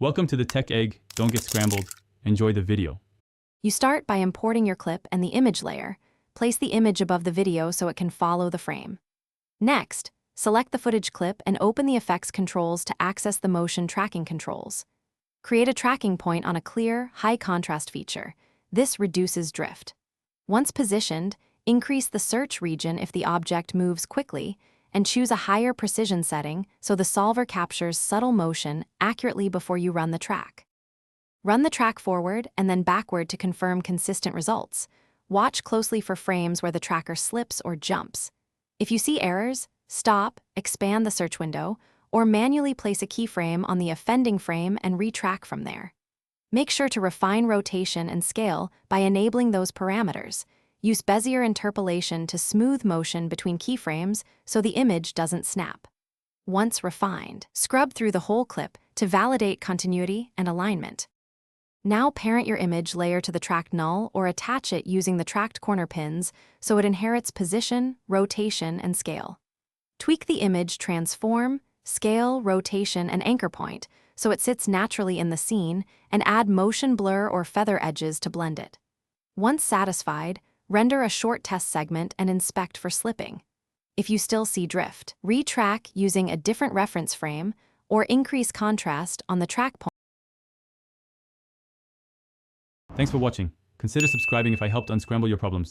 Welcome to the Tech Egg. Don't get scrambled. Enjoy the video. You start by importing your clip and the image layer. Place the image above the video so it can follow the frame. Next, select the footage clip and open the effects controls to access the motion tracking controls. Create a tracking point on a clear, high-contrast feature. This reduces drift. Once positioned, increase the search region if the object moves quickly, and choose a higher precision setting so the solver captures subtle motion accurately before you run the track. Run the track forward and then backward to confirm consistent results. Watch closely for frames where the tracker slips or jumps. If you see errors, stop, expand the search window, or manually place a keyframe on the offending frame and retrack from there. Make sure to refine rotation and scale by enabling those parameters. Use Bezier interpolation to smooth motion between keyframes so the image doesn't snap. Once refined, scrub through the whole clip to validate continuity and alignment. Now parent your image layer to the tracked null or attach it using the tracked corner pins so it inherits position, rotation, and scale. Tweak the image transform, scale, rotation, and anchor point so it sits naturally in the scene, and add motion blur or feather edges to blend it. Once satisfied, render a short test segment and inspect for slipping. If you still see drift, retrack using a different reference frame or increase contrast on the track point. Thanks for watching. Consider subscribing if I helped unscramble your problems.